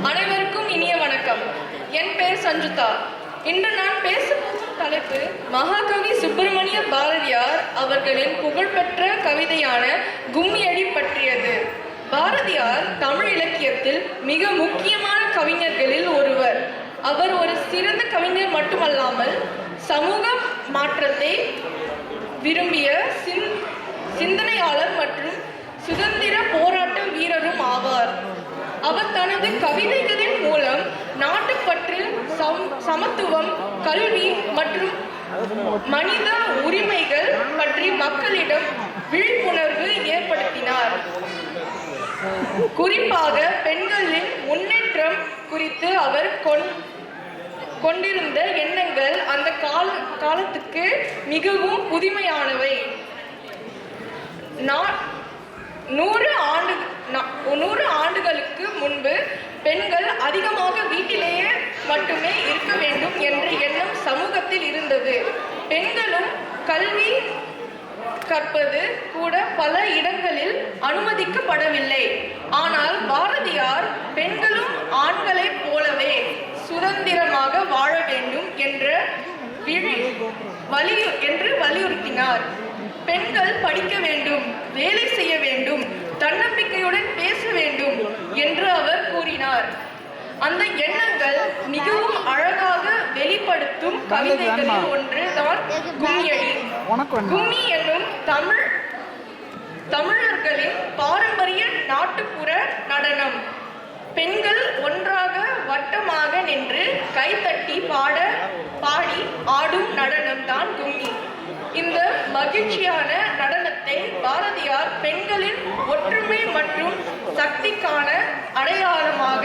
அனைவருக்கும் இனிய வணக்கம். என் பெயர் சஞ்சுதா. இன்று நான் பேசப்போகும் தலைப்பு மகாகவி சுப்பிரமணிய பாரதியார் அவர்களின் புகழ்பெற்ற கவிதையான கும்மியடி பற்றியது. பாரதியார் தமிழ் இலக்கியத்தில் மிக முக்கியமான கவிஞர்களில் ஒருவர். அவர் ஒரு சிறந்த கவிஞர் மட்டுமல்லாமல் சமூக மாற்றத்தை விரும்பிய சிந்தனையாளர் மற்றும் சுதந்திர போராட்ட வீரரும் ஆவார். அவர் தனது கவிதைகளின் மூலம் நாட்டுப்பற்று, சமத்துவம், கல்வி மற்றும் மனித உரிமைகள் பற்றி மக்களிடம் விழிப்புணர்வு ஏற்படுத்தினார். குறிப்பாக பெண்களின் முன்னேற்றம் குறித்து அவர் கொண்டிருந்த எண்ணங்கள் அந்த காலத்துக்கு மிகவும் புதுமையானவை. 100 ஆண்டுகளுக்கு முன்பு பெண்கள் அதிகமாக வீட்டிலேயே மட்டுமே இருக்க வேண்டும் என்ற எண்ணம் சமூகத்தில் இருந்தது. பெண்களும் கல்வி கற்பது கூட பல இடங்களில் அனுமதிக்கப்படவில்லை. ஆனால் பாரதியார் பெண்களும் ஆண்களைப் போலவே சுதந்திரமாக வாழ வேண்டும் என்று வலியுறுத்தினார். பெண்கள் படிக்க வேண்டும், வேலை செய்ய வேண்டும், தன்னம்பிக்கையுடன் பேச வேண்டும் என்று அவர் கூறினார். அந்த எண்ணங்கள் மிகவும் அழகாக வெளிப்படுத்தும் கவிதைகளில் ஒன்று தான் கும்மியடி. கும்மி என்னும் தமிழர்களின் பாரம்பரிய நாட்டுப்புற நடனம். பெண்கள் ஒன்றாக வட்டமாக நின்று கைத்தட்டி பாடி ஆடும் நடனம் தான் கும்மி. இந்த மகிழ்ச்சியான நடனத்தை பாரதியார் பெண்களின் ஒற்றுமை மற்றும் சக்திக்கான அடையாளமாக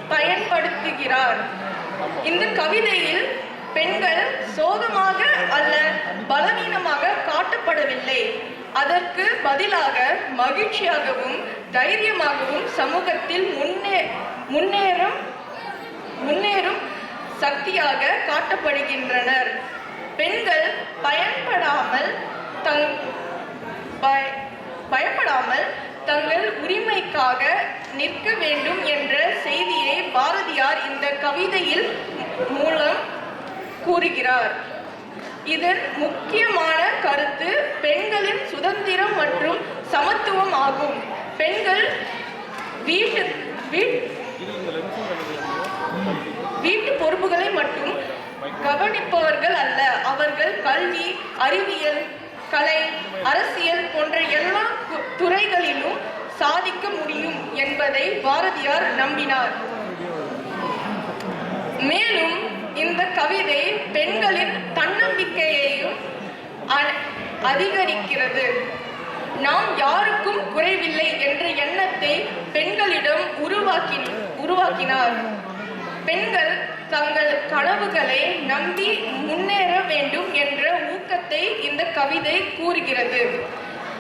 பயன்படுத்துகிறார். இந்த கவிதையில் பெண்கள் சோகமாக அல்ல பலவீனமாக காட்டப்படவில்லை. அதற்கு பதிலாக மகிழ்ச்சியாகவும் தைரியமாகவும் சமூகத்தில் முன்னேறும் சக்தியாக காட்டப்படுகின்றனர். பெண்கள் பயப்படாமல் தங்கள் உரிமைக்காக நிற்க வேண்டும் என்ற செய்தியை பாரதியார் இந்த கவிதையில் மூலம் கூறுகிறார். இதன் முக்கியமான கருத்து பெண்களின் சுதந்திரம் மற்றும் சமத்துவம் ஆகும். பெண்கள் வீட்டு பொறுப்புகளை மட்டும் கவனிப்பவர்கள் அல்ல, அவர்கள் கல்வி, அறிவியல், கலை, அரசியல் போன்ற எல்லா துறைகளிலும் சாதிக்க முடியும் என்பதை பாரதியார் நம்பினார். மேலும் இந்த கவிதை பெண்களின் தன்னம்பிக்கையையும் அதிகரிக்கிறது. நாம் யாருக்கும் குறைவில்லை என்ற எண்ணத்தை பெண்களிடம் உருவாக்கினார். பெண்கள் தங்கள் கனவுகளை நம்பி முன்னேற வேண்டும் என்ற ஊக்கத்தை இந்த கவிதை கூறுகிறது.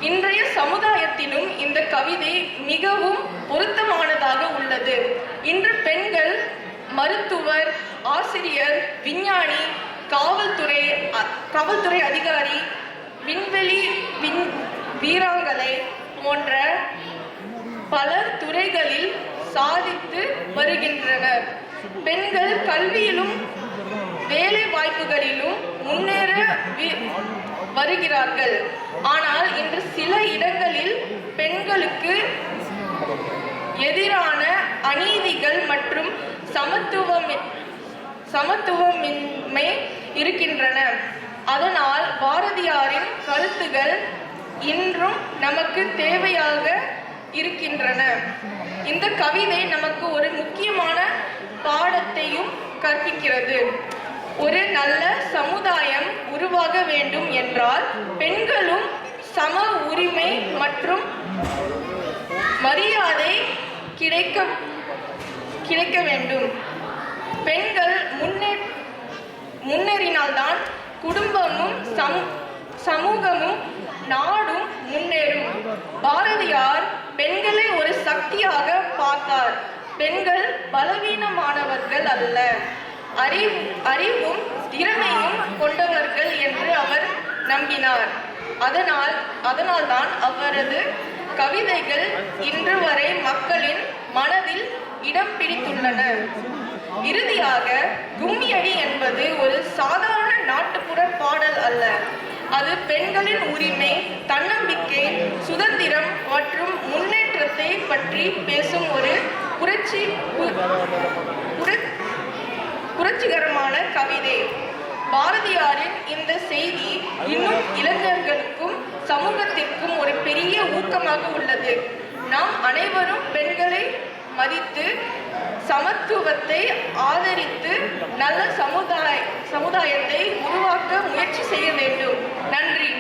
இன்றைய சமுதாயத்திலும் இந்த கவிதை மிகவும் பொருத்தமானதாக உள்ளது. இன்று பெண்கள் மருத்துவர், ஆசிரியர், விஞ்ஞானி, காவல்துறை அதிகாரி, விண்வெளி வீராங்கனை போன்ற பல துறைகளில் சாதித்து வருகின்றனர். பெண்கள் கல்வியிலும் வேலை வாய்ப்புகளிலும் முன்னேற வருகிறார்கள். ஆனால் இன்று சில இடங்களில் பெண்களுக்கு எதிரான அநீதிகள் மற்றும் சமத்துவமின்மை இருக்கின்றன. அதனால் பாரதியாரின் கருத்துகள் இன்றும் நமக்கு தேவையாக இருக்கின்றன. இந்த கவிதை நமக்கு ஒரு முக்கியமான பாடத்தையும் கற்பிக்கிறது. ஒரு நல்ல சமுதாயம் உருவாக வேண்டும் என்றால் பெண்களும் சம உரிமை மற்றும் மரியாதை கிடைக்க வேண்டும். பெண்கள் முன்னேறினால்தான் குடும்பமும் சமூகமும் நாடும் முன்னேறும். பாரதியார் பெண்களை ஒரு சக்தியாக பார்த்தார். பெண்கள் பலவீனமானவர்கள் அல்ல, அறிவும் திறமையும் கொண்டவர்கள் என்று அவர் நம்பினார். அதனால்தான் அவரது கவிதைகள் இன்று வரை மக்களின் மனதில் இடம் பிடித்துள்ளன. இறுதியாக, கும்மியடி என்பது ஒரு சாதாரண நாட்டுப்புற பாடல் அல்ல. அது பெண்களின் உரிமை, தன்னம்பிக்கை, சுதந்திரம் மற்றும் முன்னேற்றத்தை பற்றி பேசும் ஒரு புரட்சிகரமான கவிதை. பாரதியாரின் இந்த செய்தி இன்னும் இளைஞர்களுக்கும் சமூகத்திற்கும் ஒரு பெரிய ஊக்கமாக உள்ளது. நாம் அனைவரும் பெண்களை மதித்து, சமத்துவத்தை ஆதரித்து, நல்ல சமுதாயத்தை உருவாக்க முயற்சி செய்ய வேண்டும். நன்றி.